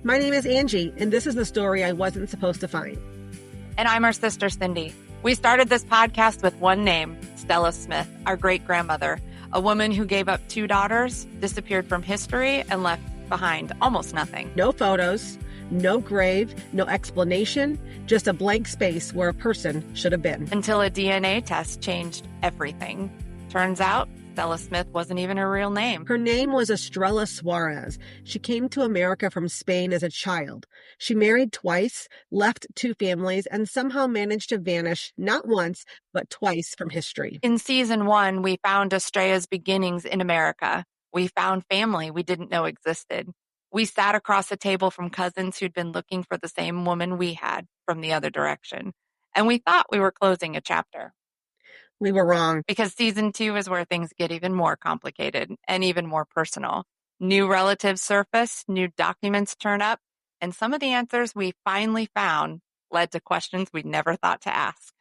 My name is Angie, and this is the story I wasn't supposed to find. And I'm our sister, Cindy. We started this podcast with one name, Stella Smith, our great-grandmother, a woman who gave up 2 daughters, disappeared from history, and left behind almost nothing. No photos, no grave, no explanation, just a blank space where a person should have been. Until a DNA test changed everything. Turns out, Stella Smith wasn't even her real name. Her name was Estrella Suarez. She came to America from Spain as a child. She married twice, left 2 families, and somehow managed to vanish not once, but twice from history. In season 1, we found Estrella's beginnings in America. We found family we didn't know existed. We sat across a table from cousins who'd been looking for the same woman we had from the other direction. And we thought we were closing a chapter. We were wrong. Because season 2 is where things get even more complicated and even more personal. New relatives surface, new documents turn up, and some of the answers we finally found led to questions we'd never thought to ask.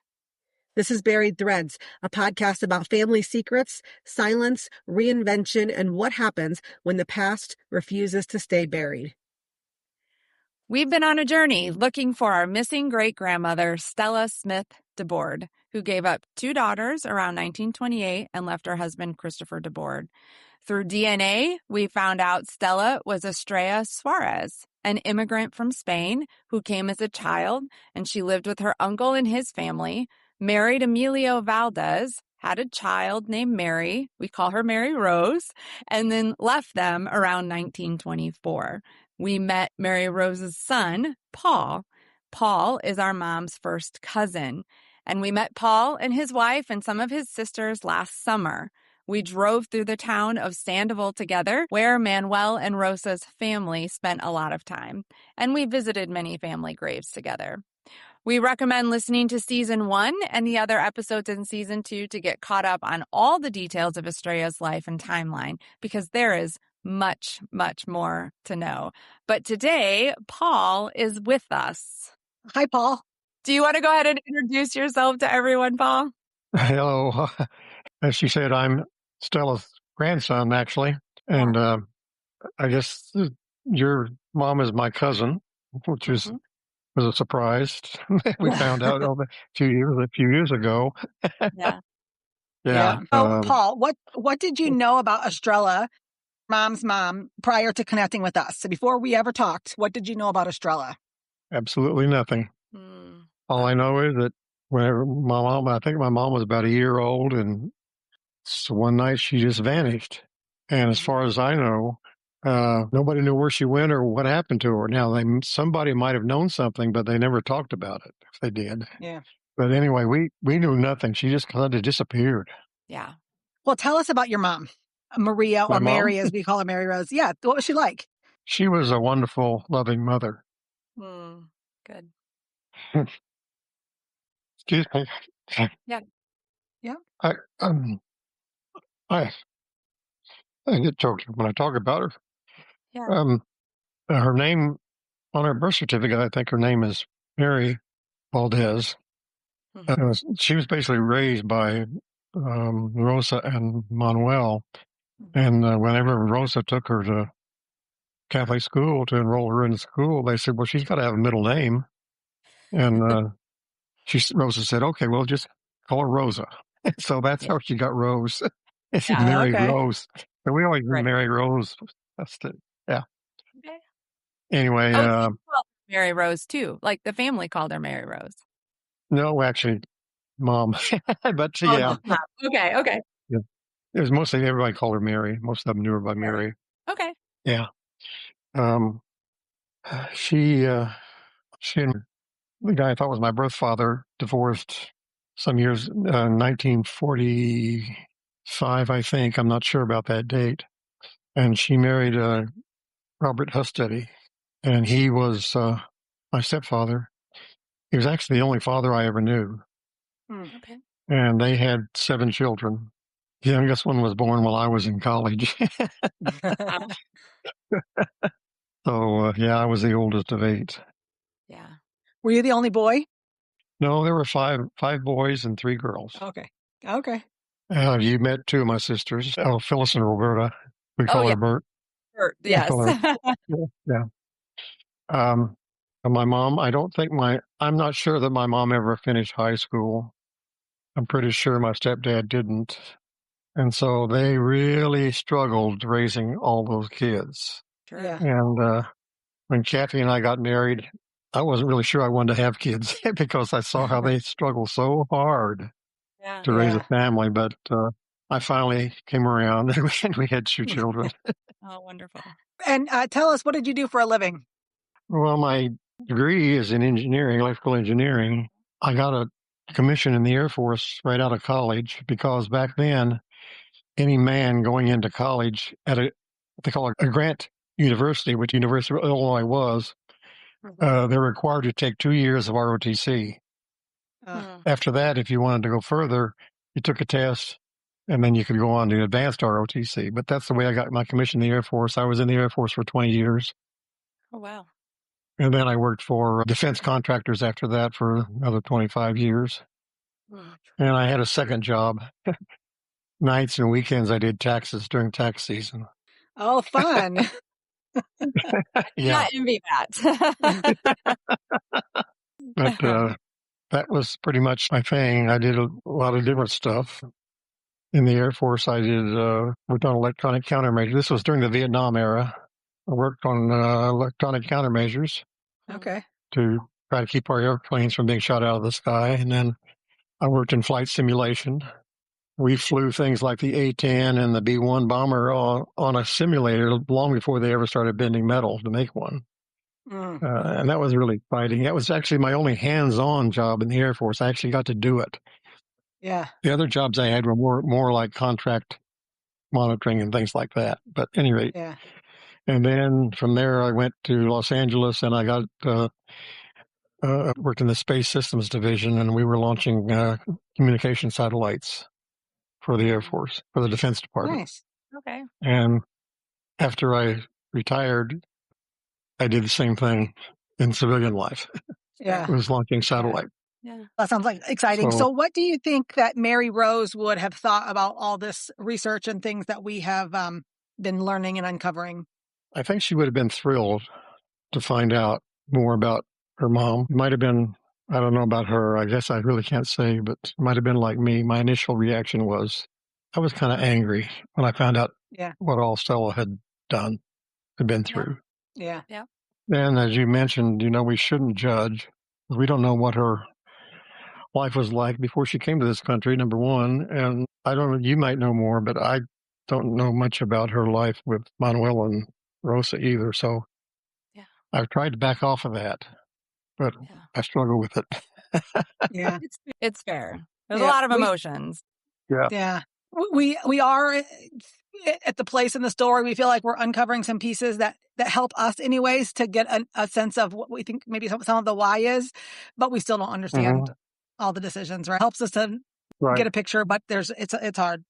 This is Buried Threads, a podcast about family secrets, silence, reinvention, and what happens when the past refuses to stay buried. We've been on a journey looking for our missing great-grandmother, Stella Smith DeBoard, who gave up 2 daughters around 1928 and left her husband, Christopher DeBoard. Through DNA, we found out Stella was Estrella Suarez, an immigrant from Spain who came as a child, and she lived with her uncle and his family, married Emilio Valdez, had a child named Mary, we call her Mary Rose, and then left them around 1924. We met Mary Rose's son, Paul. Paul is our mom's first cousin. And we met Paul and his wife and some of his sisters last summer. We drove through the town of Sandoval together, where Manuel and Rosa's family spent a lot of time. And we visited many family graves together. We recommend listening to season 1 and the other episodes in season 2 to get caught up on all the details of Estrella's life and timeline, because there is much, much more to know. But today, Paul is with us. Hi, Paul. Do you want to go ahead and introduce yourself to everyone, Paul? Hello. As she said, I'm Stella's grandson, actually. And I guess your mom is my cousin, which was a surprise. We found out a few years ago. Yeah. So, Paul, what did you know about Estrella, mom's mom, prior to connecting with us? So before we ever talked, what did you know about Estrella? Absolutely nothing. All I know is that whenever I think my mom was about a year old, and so one night she just vanished. And as far as I know, nobody knew where she went or what happened to her. Now, somebody might have known something, but they never talked about it, if they did. Yeah. But anyway, we knew nothing. She just kind of disappeared. Yeah. Well, tell us about your mom, Maria, My or mom? Mary, as we call her, Mary Rose. Yeah. What was she like? She was a wonderful, loving mother. Good. Excuse me. Yeah. I get choked when I talk about her. Yeah. Her name on her birth certificate, I think her name is Mary Valdez. She was basically raised by Rosa and Manuel. And whenever Rosa took her to Catholic school to enroll her in school, they said, well, she's got to have a middle name. And Rosa said, okay, well, just call her Rosa. So that's how she got Rose. She's Mary Rose. But we always knew Mary Rose. That's it. Yeah. Okay. Anyway. She called her Mary Rose, too. Like the family called her Mary Rose. No, actually, Mom. But yeah. Okay. Yeah. It was mostly everybody called her Mary. Most of them knew her by Mary. Okay. Yeah. She and the guy I thought was my birth father divorced some years, 1945, I think. I'm not sure about that date. And she married Robert Hustedy, and he was my stepfather. He was actually the only father I ever knew. Okay. And they had 7 children. The youngest one was born while I was in college. So, I was the oldest of 8. Yeah. Were you the only boy? No, there were five boys and 3 girls. Okay. You met 2 of my sisters, Phyllis and Roberta. We call her Bert. Bert, yes. Yeah. Um, my mom, I'm not sure that my mom ever finished high school. I'm pretty sure my stepdad didn't. And so they really struggled raising all those kids. Sure. Yeah. And when Kathy and I got married, I wasn't really sure I wanted to have kids because I saw how they struggle so hard Yeah. to raise a Yeah. family. But I finally came around and we had 2 children. Oh, wonderful. And tell us, what did you do for a living? Well, my degree is in engineering, electrical engineering. I got a commission in the Air Force right out of college because back then, any man going into college at what they call a grant university, which University of Illinois was, they're required to take 2 years of ROTC. After that, if you wanted to go further, you took a test, and then you could go on to advanced ROTC. But that's the way I got my commission in the Air Force. I was in the Air Force for 20 years. Oh, wow. And then I worked for defense contractors after that for another 25 years. And I had a second job. Nights and weekends, I did taxes during tax season. Oh, fun. Yeah. Not envy that. But that was pretty much my thing. I did a lot of different stuff. In the Air Force, I worked on electronic countermeasures. This was during the Vietnam era. I worked on electronic countermeasures Okay. to try to keep our airplanes from being shot out of the sky. And then I worked in flight simulation. We flew things like the A-10 and the B-1 bomber on a simulator long before they ever started bending metal to make one. And that was really exciting. That was actually my only hands-on job in the Air Force. I actually got to do it. Yeah. The other jobs I had were more like contract monitoring and things like that. But at any rate, Yeah. And then from there, I went to Los Angeles and I got worked in the Space Systems Division, and we were launching communication satellites for the Air Force, for the Defense Department. Nice. Okay. And after I retired, I did the same thing in civilian life. Yeah. It was launching satellites. Yeah. That sounds like exciting. So what do you think that Mary Rose would have thought about all this research and things that we have been learning and uncovering? I think she would have been thrilled to find out more about her mom. It might have been, I don't know about her. I guess I really can't say, but it might have been like me. My initial reaction was, I was kind of angry when I found out what all Stella had done, had been through. Yeah. Yeah. And as you mentioned, we shouldn't judge. We don't know what her life was like before she came to this country, number one. And I don't know, you might know more, but I don't know much about her life with Manuel and Rosa either. So I've tried to back off of that, but I struggle with it. Yeah. It's fair. There's a lot of emotions. Yeah. Yeah. We are at the place in the story. We feel like we're uncovering some pieces that help us anyways to get a sense of what we think maybe some of the why is, but we still don't understand all the decisions, right? Helps us to get a picture, but it's hard.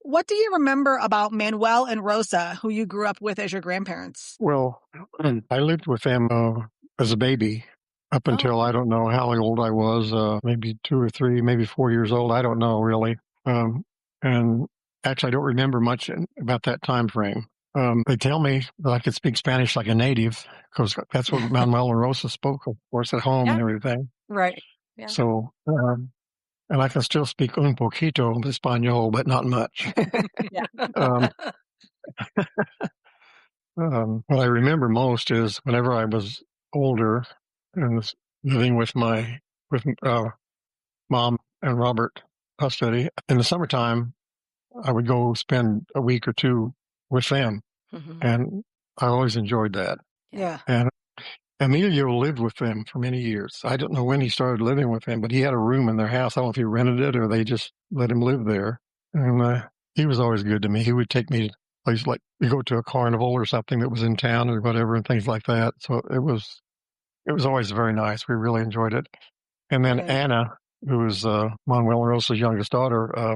What do you remember about Manuel and Rosa, who you grew up with as your grandparents? Well, I lived with them as a baby up until I don't know how old I was, maybe 2 or 3, maybe 4 years old. I don't know really. And actually, I don't remember much about that time frame. They tell me that I could speak Spanish like a native because that's what Manuel and Rosa spoke, of course, at home and everything. Right. Yeah. So, and I can still speak un poquito de español, but not much. What I remember most is whenever I was older and was living with my mom and Robert Custody in the summertime, I would go spend a week or 2 with them, and I always enjoyed that. Yeah. And Emilio lived with them for many years. I don't know when he started living with them, but he had a room in their house. I don't know if he rented it or they just let him live there. And he was always good to me. He would take me to places like we go to a carnival or something that was in town or whatever and things like that. So it was always very nice. We really enjoyed it. And then Anna, who was Manuel and Rosa's youngest daughter,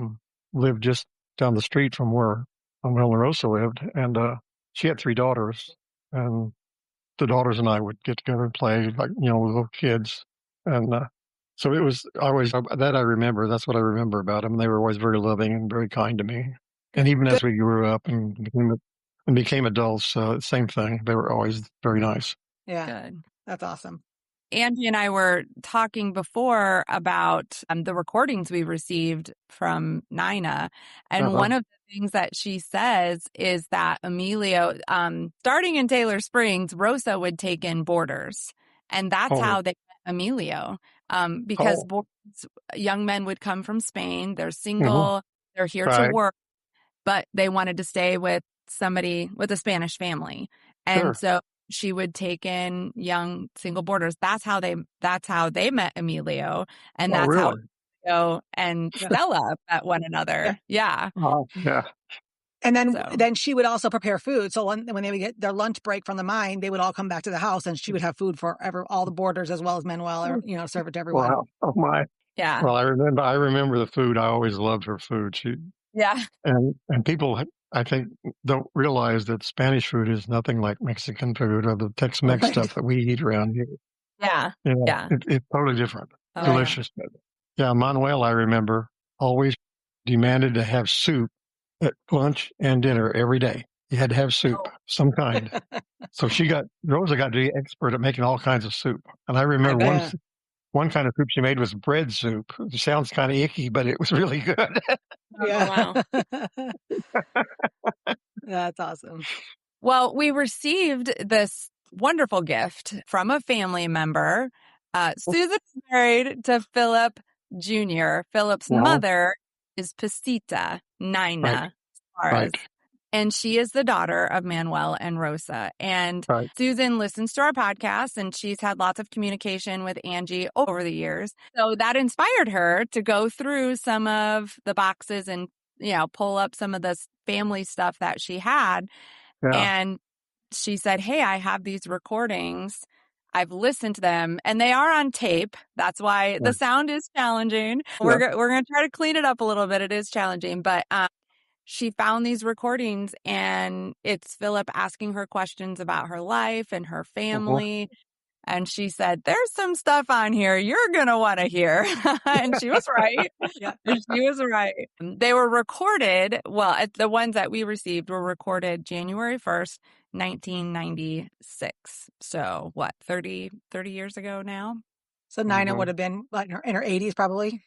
lived just down the street from where Manuel and Rosa lived. And she had 3 daughters. And the daughters and I would get together and play like, little kids. And so it was always that I remember. That's what I remember about them. They were always very loving and very kind to me. And even as we grew up and became adults, same thing. They were always very nice. Yeah. Good. That's awesome. Angie and I were talking before about the recordings we received from Nina. And one of the things that she says is that Emilio, starting in Taylor Springs, Rosa would take in boarders. And that's how they met Emilio. Because young men would come from Spain. They're single. They're here to work, but they wanted to stay with somebody with a Spanish family. And so she would take in young single boarders. That's how they met Emilio. And that's how Emilio and Stella met one another. Yeah. Yeah. And then she would also prepare food. So when they would get their lunch break from the mine, they would all come back to the house and she would have food for all the boarders as well as Manuel, or, serve it to everyone. Wow. Oh my. Yeah. Well, I remember the food. I always loved her food. And people, I think, don't realize that Spanish food is nothing like Mexican food or the Tex-Mex stuff that we eat around here. Yeah. It's totally different. Oh, Delicious. Yeah, Manuel, I remember, always demanded to have soup at lunch and dinner every day. You had to have soup, some kind. So Rosa got to be expert at making all kinds of soup. And I remember one kind of soup she made was bread soup. It sounds kind of icky, but it was really good. Wow. That's awesome. Well, we received this wonderful gift from a family member. Susan's married to Philip Jr. Philip's mother is Pasita Nina Suarez. And she is the daughter of Manuel and Rosa. And Susan listens to our podcast, and she's had lots of communication with Angie over the years. So that inspired her to go through some of the boxes and, pull up some of the family stuff that she had. Yeah. And she said, hey, I have these recordings. I've listened to them, and they are on tape. That's why the sound is challenging. Yeah. We're going to try to clean it up a little bit. It is challenging, but she found these recordings, and it's Philip asking her questions about her life and her family. And she said, there's some stuff on here you're going to want to hear. And she was right. She was right. They were recorded. Well, the ones that we received were recorded January 1st, 1996. So what, 30 years ago now? So Nina would have been like in her 80s, probably.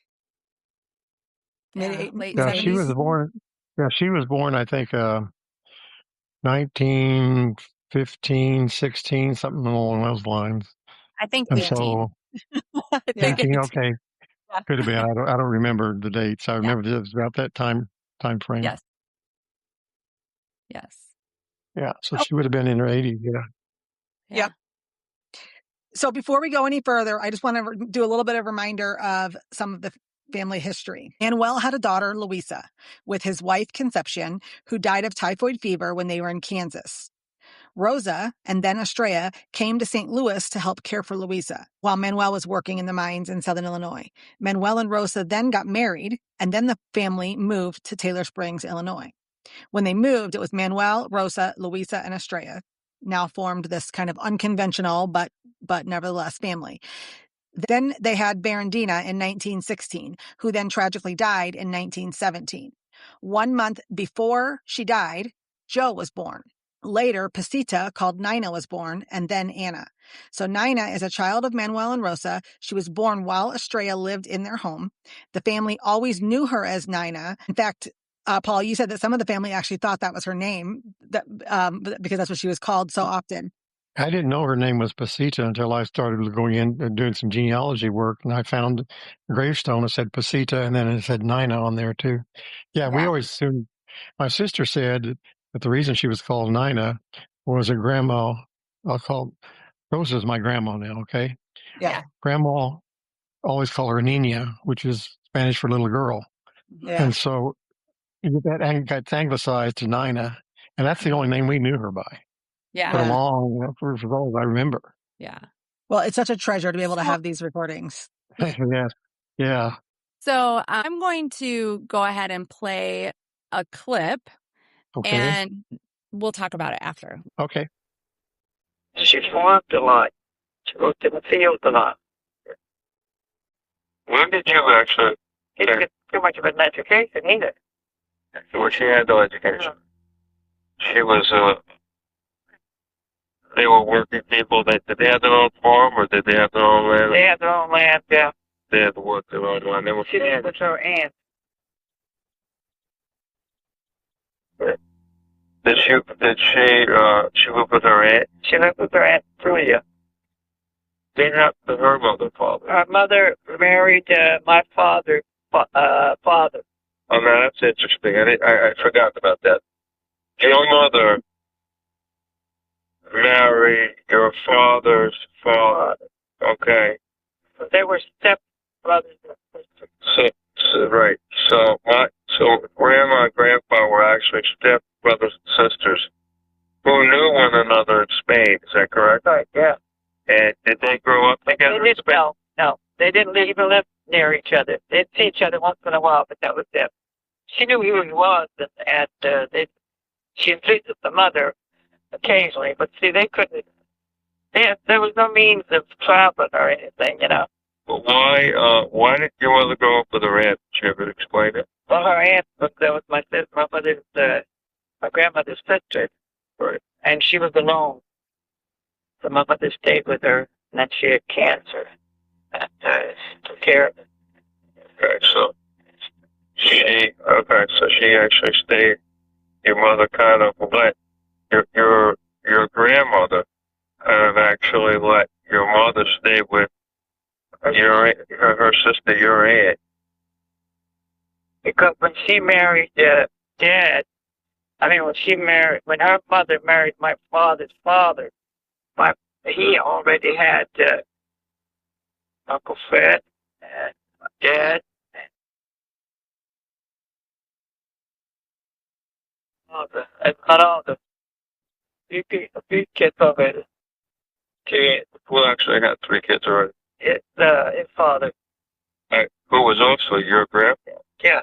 Late 70s. She was born. Yeah, she was born, I think, 1915, 16, something along those lines. I think 18. So, 18, okay. Yeah. Could have been. I don't remember the dates. I remember it was about that time frame. Yes. Yeah, so she would have been in her 80s, Yeah. So before we go any further, I just want to do a little bit of reminder of some of the family history. Manuel had a daughter, Luisa, with his wife, Concepcion, who died of typhoid fever when they were in Kansas. Rosa and then Estrella came to St. Louis to help care for Luisa while Manuel was working in the mines in Southern Illinois. Manuel and Rosa then got married, and then the family moved to Taylor Springs, Illinois. When they moved, it was Manuel, Rosa, Luisa, and Estrella now formed this kind of unconventional but nevertheless family. Then they had Berendina in 1916, who then tragically died in 1917. 1 month before she died, Joe was born. Later, Pasita, called Nina, was born, and then Anna. So Nina is a child of Manuel and Rosa. She was born while Estrella lived in their home. The family always knew her as Nina. In fact, Paul, you said that some of the family actually thought that was her name, because that's what she was called so often. I didn't know her name was Pasita until I started going in and doing some genealogy work, and I found a gravestone that said Pasita, and then it said Nina on there too. Yeah, we always assumed. My sister said that the reason she was called Nina was her grandma. I'll call Rosa's my grandma now. Okay. Yeah. Grandma always called her Nina, which is Spanish for little girl. Yeah. And so that got anglicized to Nina, and that's the only name we knew her by. Yeah. For long, for as long as I remember. Yeah. Well, it's such a treasure to be able to have these recordings. Yes. Yeah. So I'm going to go ahead and play a clip, and we'll talk about it after. Okay. She farmed a lot. She worked in the field a lot. When did you actually? She didn't get too much of an education either. Well, she had no education. She was they were working people. Did they have their own farm, or did they have their own land? They had their own land, yeah. They had to work their own land. They were. She lived with her aunt. Did she lived with her aunt? She lived with her aunt Julia. They not with her mother, father. Her mother married my father. Father. Oh, no, that's interesting. I forgot about that. Your mother married your father's father. Okay. But they were step brothers and sisters. Right. So grandma and grandpa were actually step brothers and sisters who knew one another in Spain. Is that correct? Right. Yeah. And did they grow up together? They didn't. No, they didn't even live near each other. They'd see each other once in a while, but that was it. She knew who he was, and she visited the mother occasionally. But see, they couldn't. There was no means of traveling or anything, you know. But why did your mother grow up with her aunt? Did you ever explain it? Well, her aunt was my grandmother's sister, Right. and she was alone. So my mother stayed with her, and then she had cancer, and took care of it. Okay, so she actually stayed. Your mother kind of let your grandmother kind of actually let your mother stay with her sister, your aunt. Because when she married Dad, when her mother married my father's father, he already had Uncle Fred and my dad and all the few kids already. Who actually had 3 kids already? His father. Who was also your grandpa? Yeah.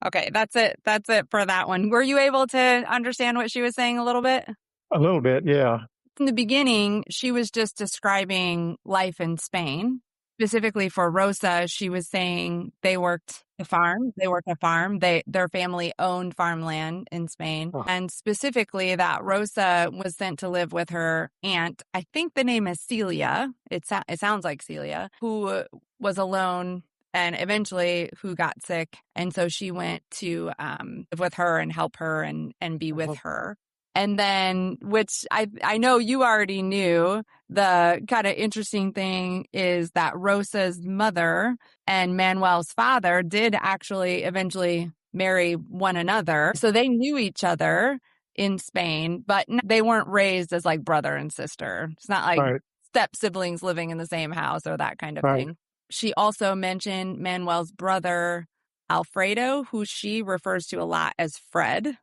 Okay, that's it. That's it for that one. Were you able to understand what she was saying a little bit? A little bit, yeah. In the beginning, she was just describing life in Spain. Specifically for Rosa, she was saying they worked a farm. Their family owned farmland in Spain. Oh. And specifically that Rosa was sent to live with her aunt. I think the name is Celia. It sounds like Celia, who was alone and eventually who got sick. And so she went to live with her and help her and be with her. And then, which I know you already knew, the kind of interesting thing is that Rosa's mother and Manuel's father did actually eventually marry one another. So they knew each other in Spain, but they weren't raised as like brother and sister. It's not like step siblings living in the same house or that kind of thing. She also mentioned Manuel's brother, Alfredo, who she refers to a lot as Fred.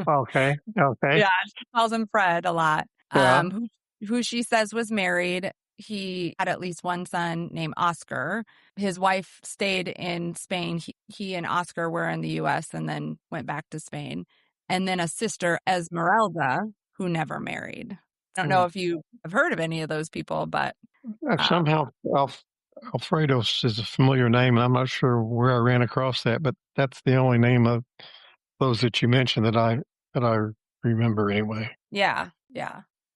Okay. Yeah, she calls him Fred a lot. Yeah. Who she says was married. He had at least one son named Oscar. His wife stayed in Spain. He and Oscar were in the U.S. and then went back to Spain. And then a sister, Esmeralda, who never married. I don't know if you have heard of any of those people, but somehow Alfredos is a familiar name, and I'm not sure where I ran across that, but that's the only name of those that you mentioned that I remember anyway. Yeah.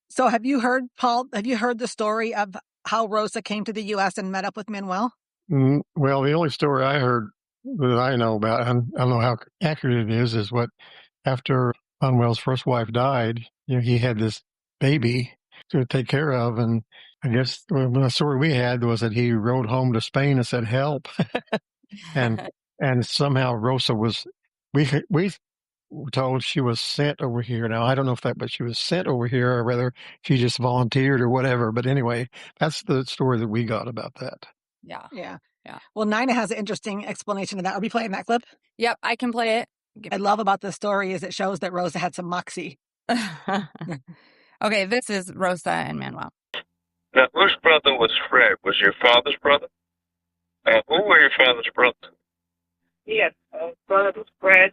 So have you heard, Paul, the story of how Rosa came to the U.S. and met up with Manuel? Well, the only story I heard that I know about, and I don't know how accurate it is what after Manuel's first wife died, he had this baby to take care of, and I guess the story we had was that he rode home to Spain and said, "Help!" and somehow Rosa was, we were told she was sent over here. Now I don't know but she was sent over here, or whether she just volunteered or whatever. But anyway, that's the story that we got about that. Yeah. Well, Nina has an interesting explanation of that. Are we playing that clip? Yep, I can play it. I love about this story is it shows that Rosa had some moxie. Okay, this is Rosa and Manuel. Now, whose brother was Fred? Was your father's brother? Who were your father's brothers? Yes, brother was Fred.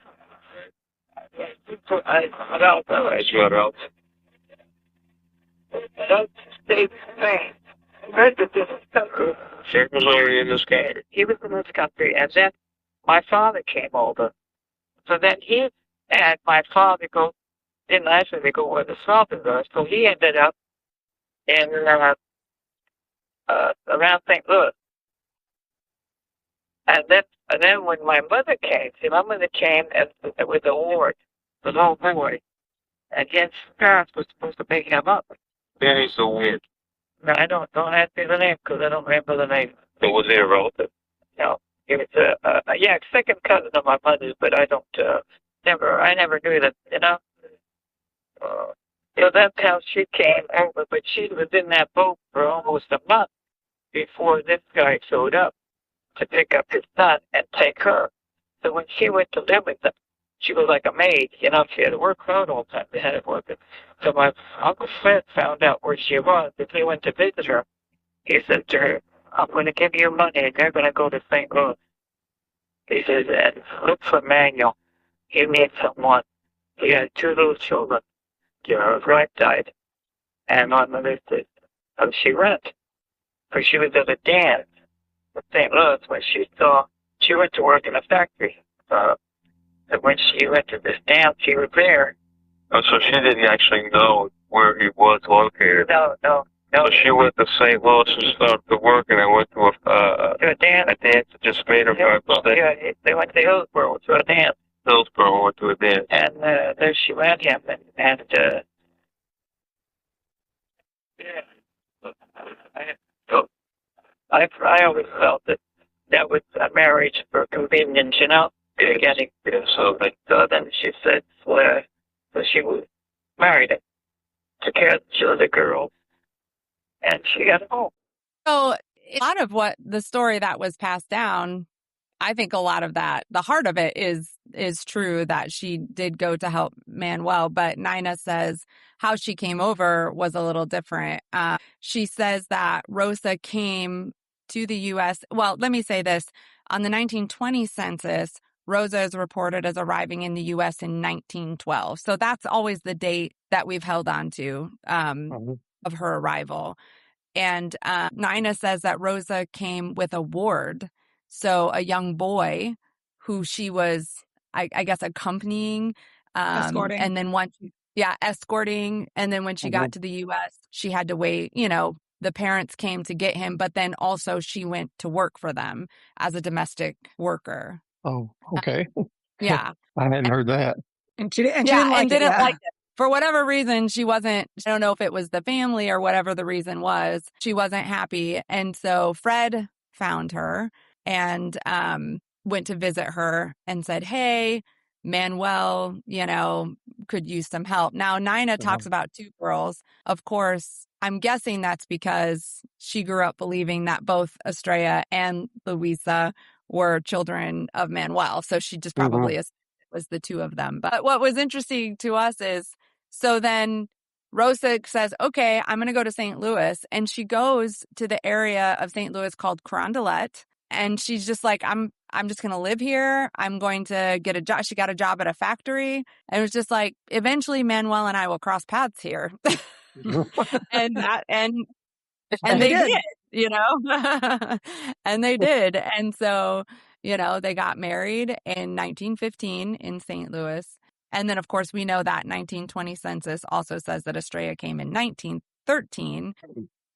Esmeralda. Don't stay the same. Fred was in this country. She was already in this country. He was in this country, and then my father came over. So then he and my father didn't actually go where the Southern was, so he ended up in around St. Louis. And then when my mother came, see, my mother came with the ward, the little boy, and his parents were supposed to pick him up. Benny's the weird. No, I don't ask me the name because I don't remember the name. But was he a relative? No, he was second cousin of my mother's, but I never knew that, you know. So that's how she came over, but she was in that boat for almost a month before this guy showed up to pick up his son and take her. So when she went to live with them, she was like a maid, you know, she had to work hard all the time. They had to work. So my Uncle Fred found out where she was. If he went to visit her, he said to her, I'm going to give you money and you're going to go to St. Louis. He says, and look for Manuel. He needs someone. He had 2 little children. His wife died. And my mother said, oh, she went. Because she was at a dance in St. Louis when she went to work in a factory. And when she went to this dance, she was there. Oh, so she didn't actually know where he was located. No. So she went to St. Louis and started to work, and then went to a dance. A dance that just made her by mistake. Yeah, they went to Hillsborough to a dance. Hillsborough went to a dance. And there she met him, and I always felt that was a marriage for convenience, you know. So then she said, so she was married, took care of the girl, and she got home. So a lot of what the story that was passed down, I think a lot of that, the heart of it is true that she did go to help Manuel, but Nina says how she came over was a little different. She says that Rosa came to the U.S. Well, let me say this. On the 1920 census, Rosa is reported as arriving in the U.S. in 1912. So that's always the date that we've held on to of her arrival. And Nina says that Rosa came with a ward, so a young boy who she was, I guess, accompanying. Escorting. And then escorting. And then when she got to the U.S., she had to wait, you know, the parents came to get him, but then also she went to work for them as a domestic worker. Oh, okay. Yeah. I hadn't heard that. And she didn't like it. For whatever reason, I don't know if it was the family or whatever the reason was, she wasn't happy. And so Fred found her and went to visit her and said, hey, Manuel, you know, could use some help. Now, Nina talks about 2 girls. Of course, I'm guessing that's because she grew up believing that both Estrella and Luisa were children of Manuel. So she just probably assumed it was the 2 of them. But what was interesting to us is, so then Rosa says, okay, I'm going to go to St. Louis. And she goes to the area of St. Louis called Carondelet. And she's just like, I'm just going to live here. I'm going to get a job. She got a job at a factory. And it was just like, eventually Manuel and I will cross paths here. and they did, you know, and they did. And so, you know, they got married in 1915 in St. Louis. And then, of course, we know that 1920 census also says that Estrella came in 1913.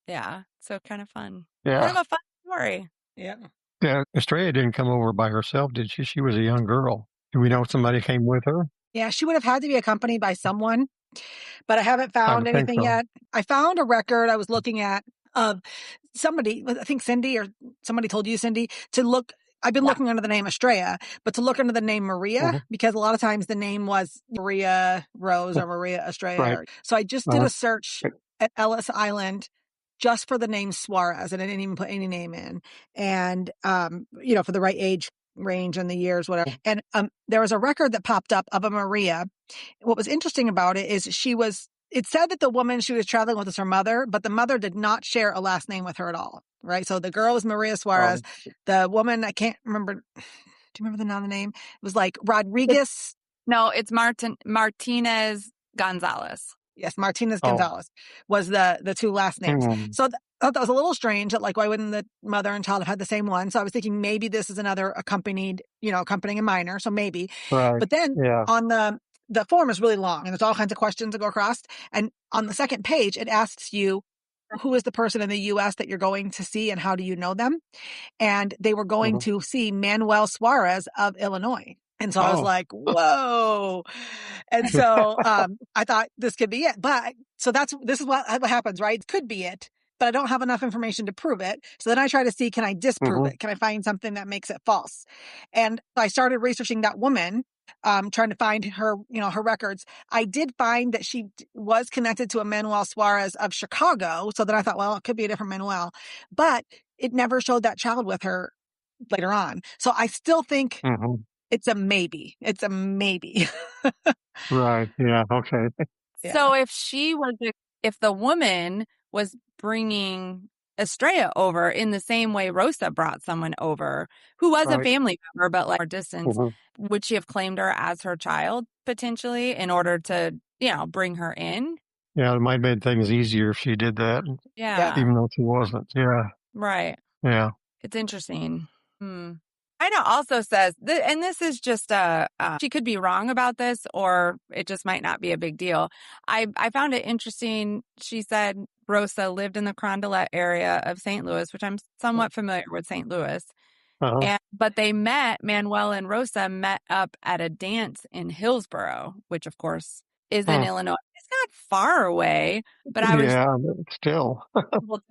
Yeah. So kind of fun. Yeah. Kind of a fun story. Yeah. Yeah. Estrella didn't come over by herself, did she? She was a young girl. Do we know if somebody came with her? Yeah, she would have had to be accompanied by someone, but I haven't found anything yet. I found a record I was looking at of somebody, I think Cindy or somebody told you, Cindy, to look. I've been looking under the name Estrella, but to look under the name Maria, because a lot of times the name was Maria Rose or Maria Estrella. Right. So I just did a search at Ellis Island just for the name Suarez, and I didn't even put any name in. And, you know, for the right age range and the years, whatever. And there was a record that popped up of a Maria. What was interesting about it is it said that the woman she was traveling with was her mother, but the mother did not share a last name with her at all. Right. So the girl was Maria Suarez. The woman, I can't remember. Do you remember the name? It was like Rodriguez. No, it's Martinez Gonzalez. Yes, Martinez Gonzalez was the 2 last names. So I thought that was a little strange that, like, why wouldn't the mother and child have had the same one? So I was thinking maybe this is another accompanying a minor. So maybe. Right. But then on the form is really long and there's all kinds of questions to go across. And on the second page, it asks you who is the person in the U.S. that you're going to see and how do you know them? And they were going to see Manuel Suarez of Illinois. And so I was like, whoa. And so I thought this could be it. But so this is what happens, right? It could be it, but I don't have enough information to prove it. So then I try to see, can I disprove it? Can I find something that makes it false? And I started researching that woman, trying to find her, her records. I did find that she was connected to a Manuel Suarez of Chicago. So then I thought, well, it could be a different Manuel, but it never showed that child with her later on. So I still think it's a maybe. It's a maybe. Right. Yeah. Okay. So if the woman was bringing Estrella over in the same way Rosa brought someone over who was a family member, but like more distance, would she have claimed her as her child potentially in order to, bring her in? Yeah, it might have made things easier if she did that. Yeah. Even though she wasn't. Yeah. Right. Yeah. It's interesting. Ina also says, and this is just she could be wrong about this, or it just might not be a big deal. I found it interesting. She said Rosa lived in the Carondelet area of St. Louis, which I'm somewhat familiar with St. Louis. But Manuel and Rosa met up at a dance in Hillsboro, which of course is in Illinois. It's not far away, but I was... Yeah, still. Well,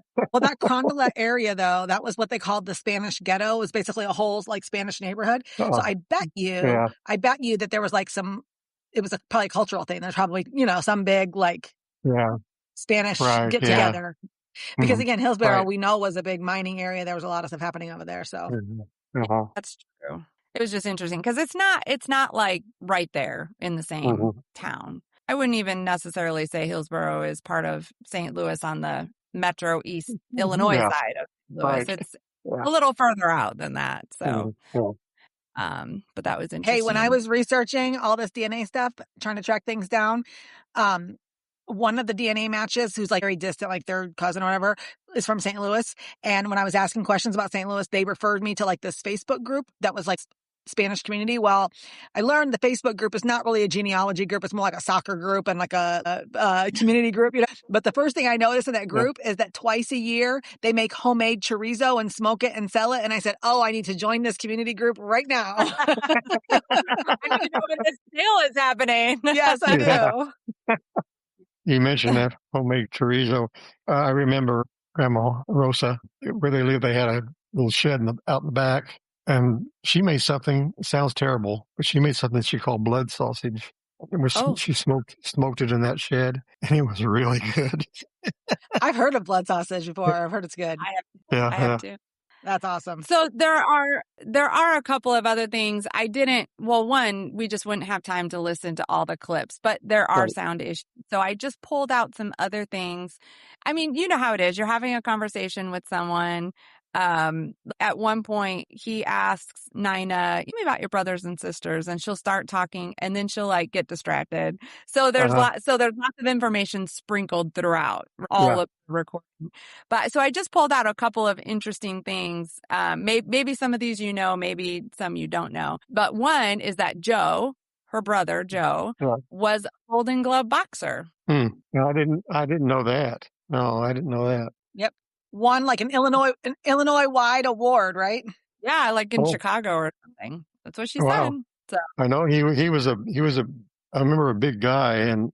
that Carondelet area, though, that was what they called the Spanish ghetto. It was basically a whole Spanish neighborhood. So I bet you that there was it was probably a cultural thing. There's probably, some big Spanish get together. Because again, Hillsboro, we know, was a big mining area. There was a lot of stuff happening over there. So that's true. It was just interesting because it's not like right there in the same town. I wouldn't even necessarily say Hillsboro is part of St. Louis on the Metro East Illinois side of St. Louis. It's a little further out than that. So, but that was interesting. Hey, when I was researching all this DNA stuff, trying to track things down, one of the DNA matches, who's like very distant, like third cousin or whatever, is from St. Louis. And when I was asking questions about St. Louis, they referred me to like this Facebook group that was like Spanish community. Well, I learned the Facebook group is not really a genealogy group. It's more like a soccer group and like a community group, But the first thing I noticed in that group is that twice a year they make homemade chorizo and smoke it and sell it. And I said, oh, I need to join this community group right now. I need to know when this sale is happening. Yes, I do. You mentioned that homemade chorizo. I remember Grandma Rosa, where they lived, they had a little shed out in the back. And she made something, it sounds terrible, but she made something she called blood sausage. She smoked it in that shed, and it was really good. I've heard of blood sausage before. I've heard it's good. I have too. That's awesome. So there are a couple of other things. One, we just wouldn't have time to listen to all the clips, but there are sound issues. So I just pulled out some other things. I mean, you know how it is. You're having a conversation with someone. At one point he asks Nina, "Tell me about your brothers and sisters," and she'll start talking, and then she'll like get distracted. So there's lots of information sprinkled throughout all of the recording. But so I just pulled out a couple of interesting things. Maybe some of these maybe some you don't know. But one is that Joe, her brother Joe, was a Golden Glove boxer. No, I didn't know that. No, I didn't know that. Yep. Won like an Illinois-wide award, right? Yeah, like in Chicago or something. That's what she said. So I know he was I remember a big guy and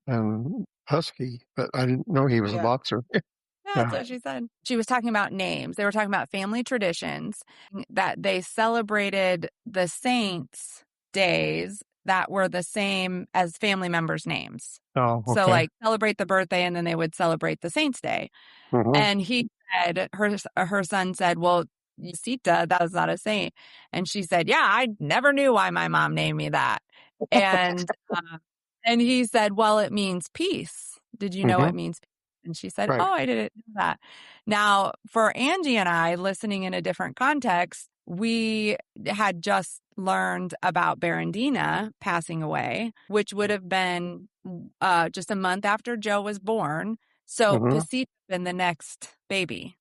husky, but I didn't know he was a boxer. That's what she said. She was talking about names. They were talking about family traditions, that they celebrated the saints' days that were the same as family members' names. Oh, okay. So like celebrate the birthday and then they would celebrate the saint's day. And he said, her son said, well, Sita, that was not a saint. And she said, yeah, I never knew why my mom named me that. And and he said, well, it means peace. Did you know it means peace? And she said, oh, I didn't know that. Now, for Angie and I, listening in a different context, we had just learned about Berendina passing away, which would have been just a month after Joe was born. So Pasita would have been the next baby.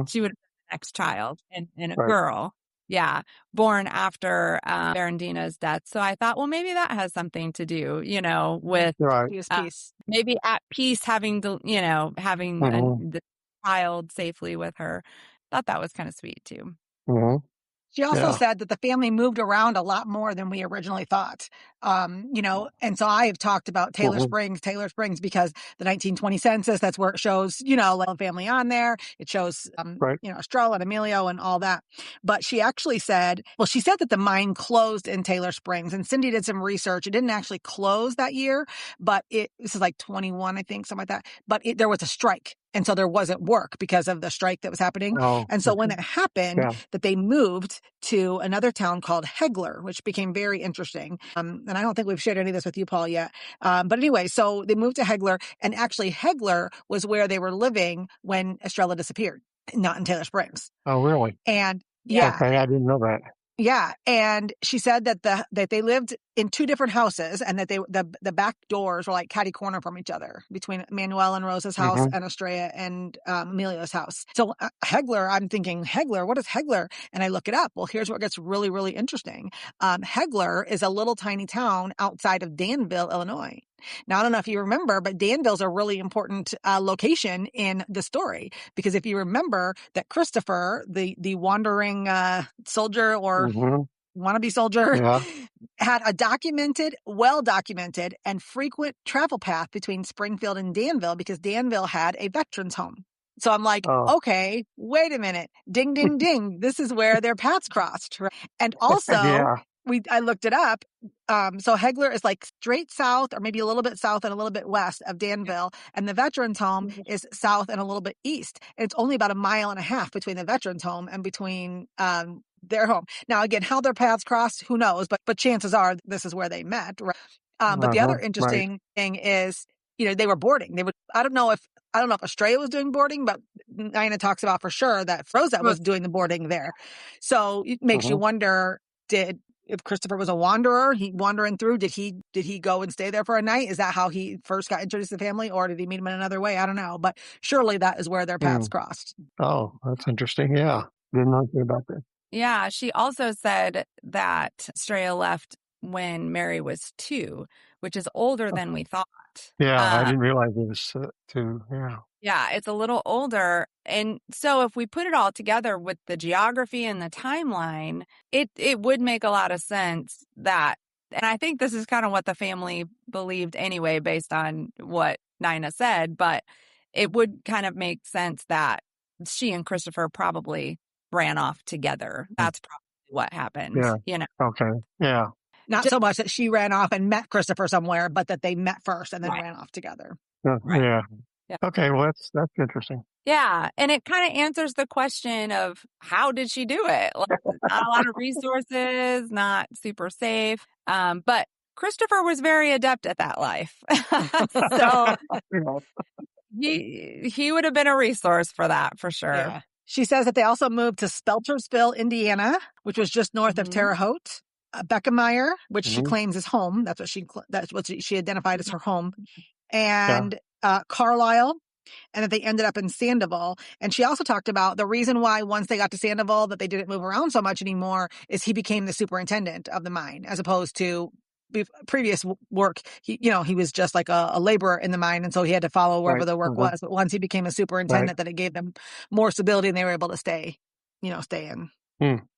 She would have been the next child and a girl. Yeah, born after Berendina's death. So I thought, well, maybe that has something to do, with peace. Maybe at peace, having the, the child safely with her. Thought that was kind of sweet too. Mm-hmm. She also Yeah. said that the family moved around a lot more than we originally thought. And so I have talked about Taylor Springs because the 1920 census, that's where it shows, like family on there. It shows, Right. Estrella and Emilio and all that. But she actually said that the mine closed in Taylor Springs, and Cindy did some research. It didn't actually close that year, but this is like 21, I think, something like that. But there was a strike. And so there wasn't work because of the strike that was happening. Oh, and so when it happened, yeah. that they moved to another town called Hegler, which became very interesting. And I don't think we've shared any of this with you, Paul, yet. But anyway, so they moved to Hegler, and actually Hegler was where they were living when Estrella disappeared, not in Taylor Springs. Oh, really? And yeah. Okay, I didn't know that. Yeah, and she said that that they lived in two different houses, and that the back doors were like catty corner from each other between Manuel and Rosa's house and Estrella and Emilio's house. So Hegler, I'm thinking, Hegler, what is Hegler? And I look it up. Well, here's what gets really, really interesting. Hegler is a little tiny town outside of Danville, Illinois. Now, I don't know if you remember, but Danville's a really important location in the story, because if you remember that Christopher, the wandering soldier or wannabe soldier, had a well-documented and frequent travel path between Springfield and Danville, because Danville had a veterans home. So I'm like, okay, wait a minute. Ding, ding, ding. This is where their paths crossed. And also, I looked it up. So Hegler is like straight south, or maybe a little bit south and a little bit west of Danville. And the veterans home is south and a little bit east. And it's only about 1.5 miles between the veterans home and between their home. Now, again, how their paths crossed, who knows? But chances are this is where they met. Right? But the other interesting thing is, they were boarding. I don't know if Estrella was doing boarding, but Nina talks about for sure that Rosa was doing the boarding there. So it makes you wonder, if Christopher was a wanderer, wandering through, did he go and stay there for a night? Is that how he first got introduced to the family, or did he meet him in another way? I don't know, but surely that is where their paths crossed. Oh, that's interesting. Yeah, didn't know anything about that. Yeah, she also said that Estrella left when Mary was 2, which is older than we thought. Yeah, I didn't realize it was 2. Yeah. Yeah, it's a little older. And so if we put it all together with the geography and the timeline, it would make a lot of sense that, and I think this is kind of what the family believed anyway, based on what Nina said, but it would kind of make sense that she and Christopher probably ran off together. That's probably what happened. Yeah. Okay. Yeah. Not so much that she ran off and met Christopher somewhere, but that they met first and then ran off together. Yeah. Okay, well, that's interesting. Yeah, and it kind of answers the question of how did she do it? Like, not a lot of resources, not super safe. But Christopher was very adept at that life. So he would have been a resource for that, for sure. Yeah. She says that they also moved to Speltersville, Indiana, which was just north of Terre Haute. Beckemeyer, which she claims is home. That's what she identified as her home. And Carlisle, and that they ended up in Sandoval. And she also talked about the reason why once they got to Sandoval that they didn't move around so much anymore is he became the superintendent of the mine, as opposed to previous work. He was just like a laborer in the mine, and so he had to follow wherever the work was. But once he became a superintendent, that it gave them more stability, and they were able to stay in.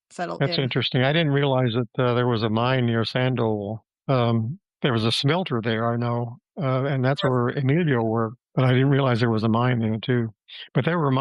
Settled That's in. interesting. I didn't realize that there was a mine near Sandoval. There was a smelter there, I know, and that's where Emilio worked. But I didn't realize there was a mine there too. But there were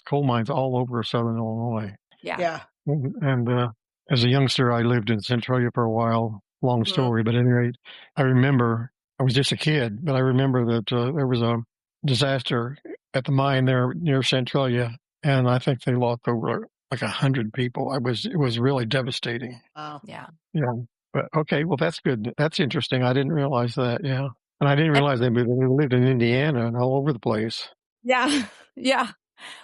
coal mines all over southern Illinois. Yeah. And as a youngster, I lived in Centralia for a while. Long story, but at any rate, I remember, I was just a kid, but I remember that there was a disaster at the mine there near Centralia, and I think they lost over like 100 people. It was really devastating. Wow. Yeah. Yeah. But okay, well, that's good. That's interesting. I didn't realize that. Yeah. And I didn't realize they lived in Indiana and all over the place. Yeah. Yeah.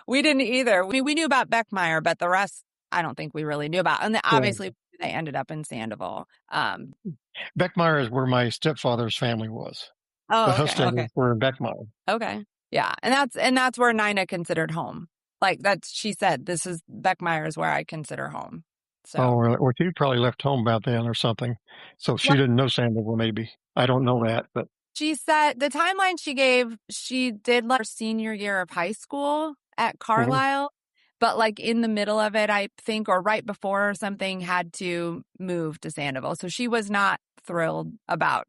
We didn't either. We knew about Beckemeyer, but the rest, I don't think we really knew about. And obviously they ended up in Sandoval. Beckemeyer is where my stepfather's family was. Oh, the Hosteders were in Beckemeyer. Okay. Yeah. And that's where Nina considered home. Like she said, this is Beckemeyer is where I consider home. So. Oh, or she probably left home about then or something. So she didn't know Sandoval, maybe. I don't know that, but. She said the timeline she gave, she did her senior year of high school. at Carlisle, but like in the middle of it, I think, or right before or something, had to move to Sandoval. So she was not thrilled about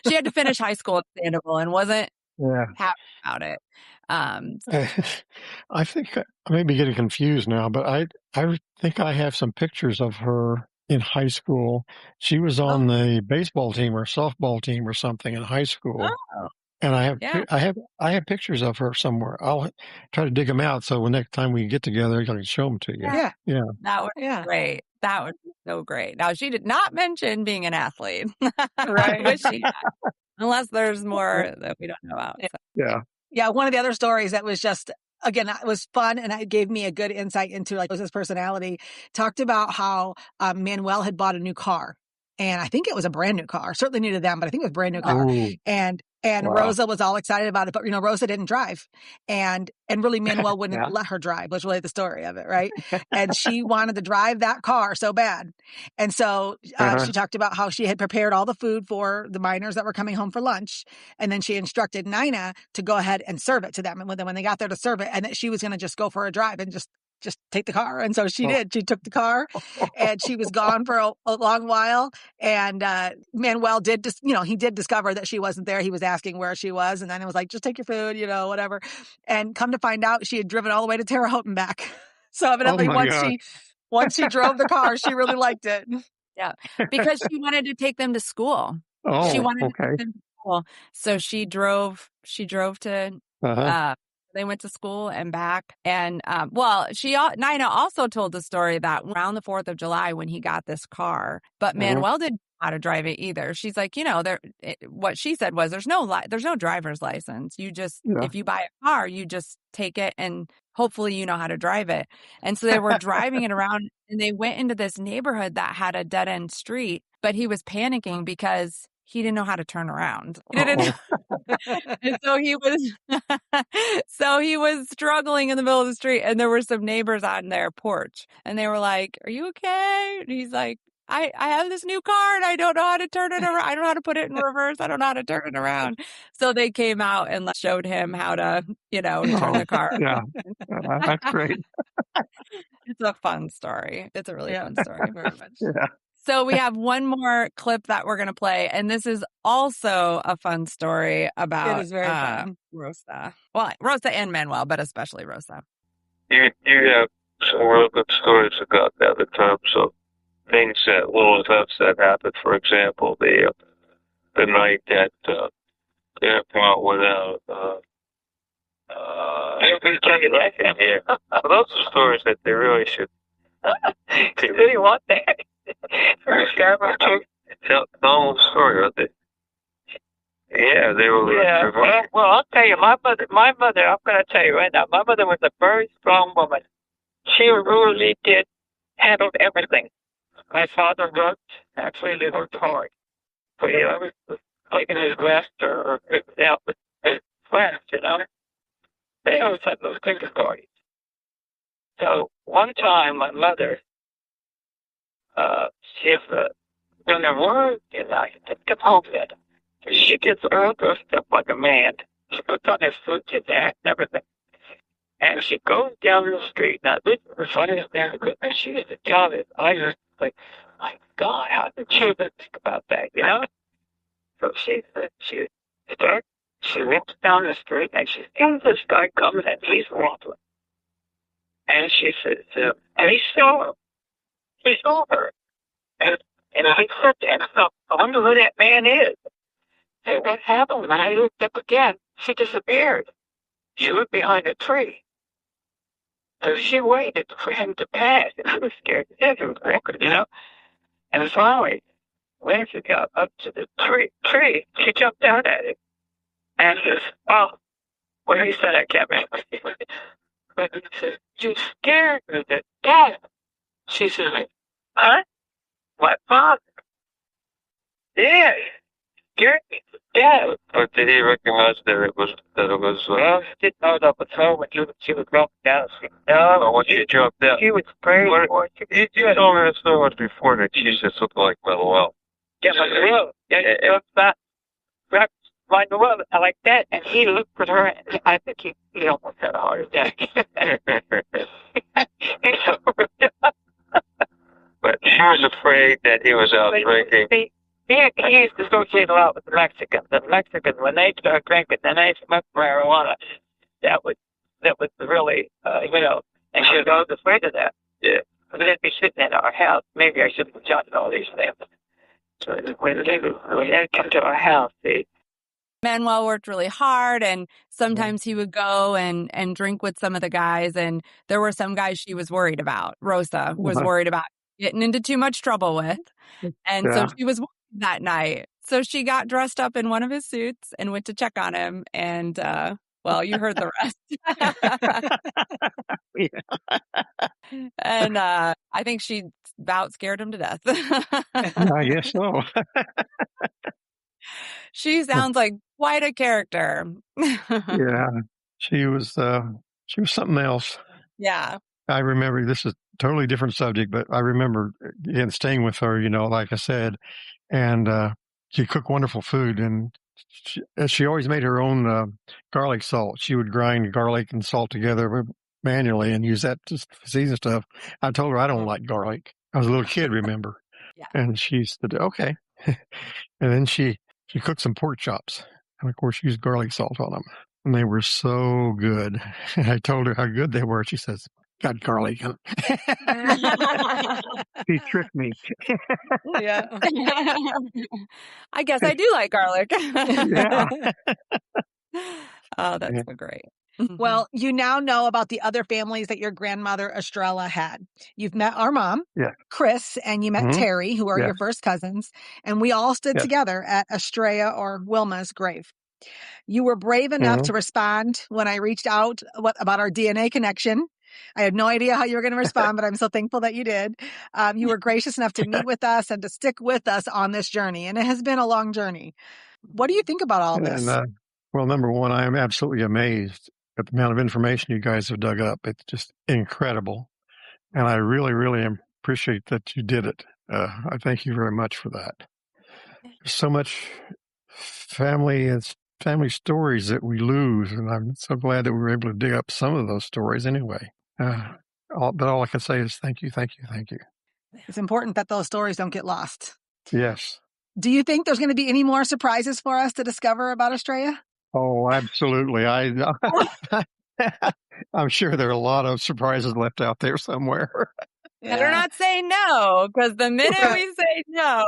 she had to finish high school at Sandoval and wasn't happy about it. I think I may be getting confused now, but I think I have some pictures of her in high school. She was on the baseball team or softball team or something in high school. Oh, And yeah. I have pictures of her somewhere. I'll try to dig them out so when next time we get together, I can show them to you. Yeah. That would be great. That would be so great. Now, she did not mention being an athlete. Right. I wish she had, unless there's more that we don't know about. So. Yeah. Yeah, one of the other stories that was just, again, it was fun and it gave me a good insight into like his personality. Talked about how Manuel had bought a new car. And I think it was a brand new car. Certainly new to them, but I think it was a brand new car. Ooh. And Wow. Rosa was all excited about it, but Rosa didn't drive. And really Manuel wouldn't let her drive, was really the story of it, right? And she wanted to drive that car so bad. And so she talked about how she had prepared all the food for the miners that were coming home for lunch. And then she instructed Nina to go ahead and serve it to them. And when they got there to serve it, and that she was going to just go for a drive and just take the car. And so she did. She took the car and she was gone for a long while. And Manuel did just, he did discover that she wasn't there. He was asking where she was. And then it was like, just take your food, whatever. And come to find out, she had driven all the way to Terre Haute and back. So evidently once she drove the car, she really liked it. Yeah. Because she wanted to take them to school. Oh, she wanted okay. to take them to school. So she drove to they went to school and back. And, Nina also told the story that around the 4th of July when he got this car, but Manuel didn't know how to drive it either. She's like, what she said was there's no driver's license. You just, if you buy a car, you just take it and hopefully you know how to drive it. And so they were driving it around and they went into this neighborhood that had a dead end street, but he was panicking because he didn't know how to turn around. And so he was struggling in the middle of the street, and there were some neighbors on their porch, and they were like, "Are you okay?" And he's like, I have this new car and I don't know how to turn it around. I don't know how to put it in reverse. I don't know how to turn it around. So they came out and showed him how to, turn the car. Yeah, that's great. It's a fun story. It's a really fun story. Very much. Yeah. So we have one more clip that we're going to play, and this is also a fun story about it is very fun. Rosa. Well, Rosa and Manuel, but especially Rosa. You have some real good stories about that in terms of things little events that happened. For example, the night that Grandpa went out. I can tell you that in here. Those are stories that they really should. Do you want that? Tell the story, aren't they? Yeah, they were. Yeah. Well, I'll tell you, my mother. I'm going to tell you right now. My mother was a very strong woman. She really did handle everything. My father actually worked hard. So he always was taking his rest or out with his friends. They always had those big stories. So one time, my mother. She's doing her work, to come home with her. She gets all dressed up like a man. She puts on her suit and hat and everything. And she goes down the street. Now, this is the funniest thing. And she is a job. I just like, my God, how did she even think about that, So she walks down the street and she sees this guy coming and he's waddling. And she says, and he saw him. He saw her. And I said to myself, I wonder who that man is. And what happened? When I looked up again, she disappeared. She was behind a tree. So she waited for him to pass. And I was scared to death. He was walking, And finally, when she got up to the tree, she jumped out at it. And says, well, he said, I can't remember. But he said, you scared me to death. She said, huh? What, Father? Yeah, scared me to death. But did he recognize that it was? Well, she didn't know that was her when she was walking down the street. No, when she jumped out. She was crazy. You told me this so much before that she just looked like Manuel. Yeah, Manuel. Yeah, Manuel like that, and he looked at her, and I think he almost had a heart attack. But she was afraid that he was out drinking. He used to associate a lot with the Mexicans. The Mexicans, when they start drinking, then they smoke marijuana. That was really, and she was always afraid of that. Yeah. They'd be sitting in our house. Maybe I shouldn't have judged all these things. So when they'd come to our house, Manuel worked really hard, and sometimes he would go and drink with some of the guys, and there were some guys she was worried about. Rosa was worried about getting into too much trouble with, and so she was worried that night. So she got dressed up in one of his suits and went to check on him, and well, you heard the rest. And I think she about scared him to death. I guess so. She sounds like quite a character. Yeah, she was something else. Yeah. I remember, this is a totally different subject, but I remember again staying with her, like I said, and she cooked wonderful food, and she always made her own garlic salt. She would grind garlic and salt together manually and use that to season stuff. I told her I don't like garlic. I was a little kid, remember? Yeah. And she said, okay. And then she cooked some pork chops, and of course she used garlic salt on them, and they were so good. And I told her how good they were. She says, got garlic. She tricked me. Yeah. I guess I do like garlic. Yeah. Oh, that's so great. Well, you now know about the other families that your grandmother Estrella had. You've met our mom, Chris, and you met Terry, who are your first cousins, and we all stood together at Estrella or Wilma's grave. You were brave enough to respond when I reached out about our DNA connection. I had no idea how you were going to respond, but I'm so thankful that you did. You were gracious enough to meet with us and to stick with us on this journey, and it has been a long journey. What do you think about all this? Well, number one, I am absolutely amazed at the amount of information you guys have dug up. It's just incredible. And I really, really appreciate that you did it. I thank you very much for that. There's so much family stories that we lose, and I'm so glad that we were able to dig up some of those stories anyway. But all I can say is thank you, thank you, thank you. It's important that those stories don't get lost. Yes. Do you think there's going to be any more surprises for us to discover about Estrella? Oh, absolutely. I'm sure there are a lot of surprises left out there somewhere. Better not say no, because the minute we say no.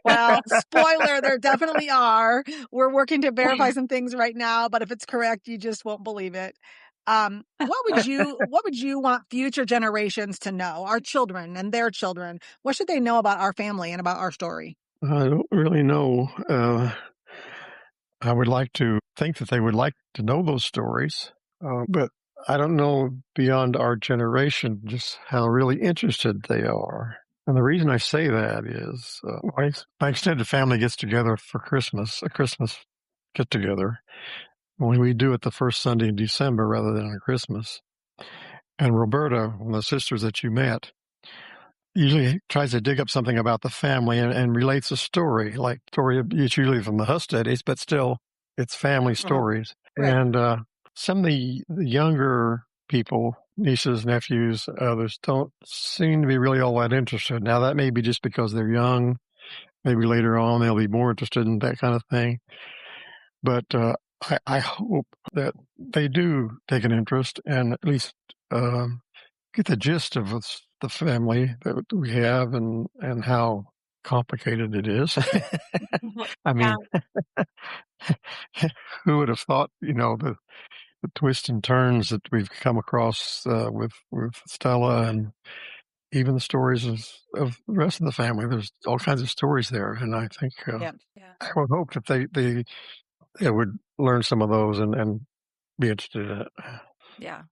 Well, spoiler, there definitely are. We're working to verify some things right now, but if it's correct, you just won't believe it. What would you want future generations to know? Our children and their children. What should they know about our family and about our story? I don't really know. I would like to think that they would like to know those stories, but I don't know beyond our generation just how really interested they are. And the reason I say that is my extended family gets together for Christmas, a Christmas get-together. We do it the first Sunday in December rather than on Christmas. And Roberta, one of the sisters that you met, usually tries to dig up something about the family and relates a story. It's usually from the Husted days, but still, it's family stories. Right. And some of the younger people, nieces, nephews, others, don't seem to be really all that interested. Now, that may be just because they're young. Maybe later on they'll be more interested in that kind of thing. But I hope that they do take an interest and at least get the gist of the family that we have and how complicated it is. I mean, who would have thought, the twists and turns that we've come across with Stella, and even the stories of the rest of the family. There's all kinds of stories there, and I think I would hope that they would learn some of those and be interested in it. Yeah.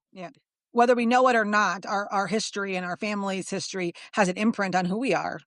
Whether we know it or not, our history and our family's history has an imprint on who we are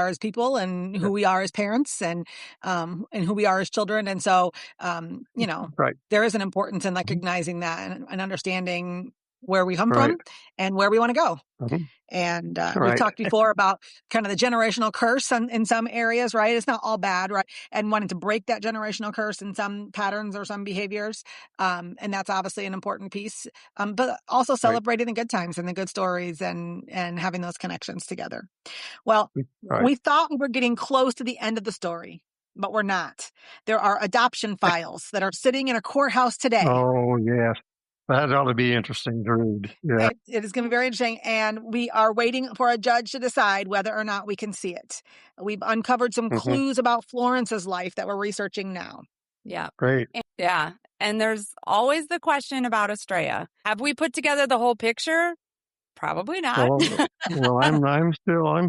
as people, and who we are as parents, and who we are as children. And so, right. There is an importance in recognizing that and understanding where we come Right. from and where we want to go. Mhm. And we've Right. talked before about kind of the generational curse in some areas, right? It's not all bad, right? And wanting to break that generational curse in some patterns or some behaviors. And that's obviously an important piece. But also celebrating the good times and the good stories and having those connections together. Well, Right. we thought we were getting close to the end of the story, but we're not. There are adoption files that are sitting in a courthouse today. Oh, yes. That ought to be interesting to read. Yeah. It is going to be very interesting. And we are waiting for a judge to decide whether or not we can see it. We've uncovered some Mhm. clues about Florence's life that we're researching now. Yeah. Great. Yeah. And there's always the question about Estrella. Have we put together the whole picture? Probably not. Well, I'm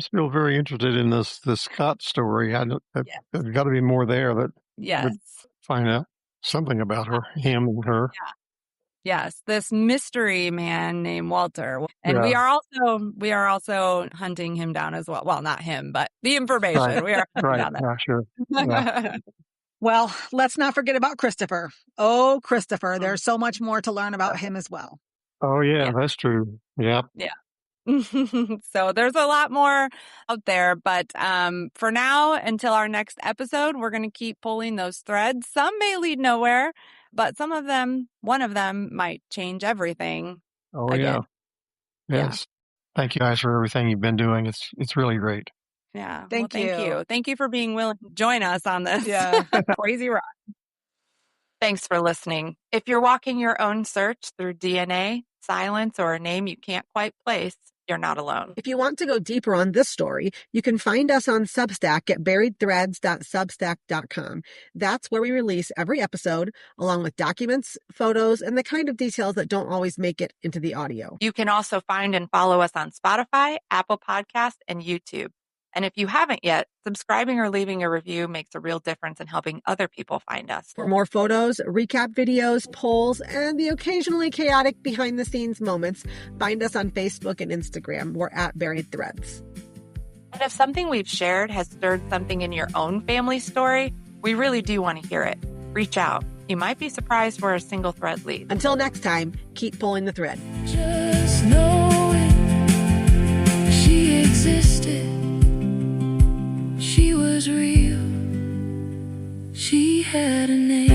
still very interested in this Scott story. Yes. There's got to be more there that Yes. would find out something about him and her. Yes, this mystery man named Walter. And we Yeah. are also hunting him down as well. Well, not him, but the information. Right. We are hunting Right. down that. Yeah, sure. Yeah. Well, let's not forget about Christopher. Oh, Christopher. There's so much more to learn about him as well. Oh, yeah, Yeah. that's true. Yeah. Yeah. So there's a lot more out there, but for now, until our next episode, we're going to keep pulling those threads. Some may lead nowhere, but one of them might change everything. Oh, Again. yeah. Yes. Thank you guys for everything you've been doing. It's really great. Yeah. Thank you. Thank you for being willing to join us on this crazy ride. Thanks for listening. If you're walking your own search through DNA, silence, or a name you can't quite place, you're not alone. If you want to go deeper on this story, you can find us on Substack at buriedthreads.substack.com. That's where we release every episode, along with documents, photos, and the kind of details that don't always make it into the audio. You can also find and follow us on Spotify, Apple Podcasts, and YouTube. And if you haven't yet, subscribing or leaving a review makes a real difference in helping other people find us. For more photos, recap videos, polls, and the occasionally chaotic behind-the-scenes moments, find us on Facebook and Instagram. We're at Buried Threads. And if something we've shared has stirred something in your own family story, we really do want to hear it. Reach out. You might be surprised where a single thread leads. Until next time, keep pulling the thread. Just knowing she existed, she was real, she had a name.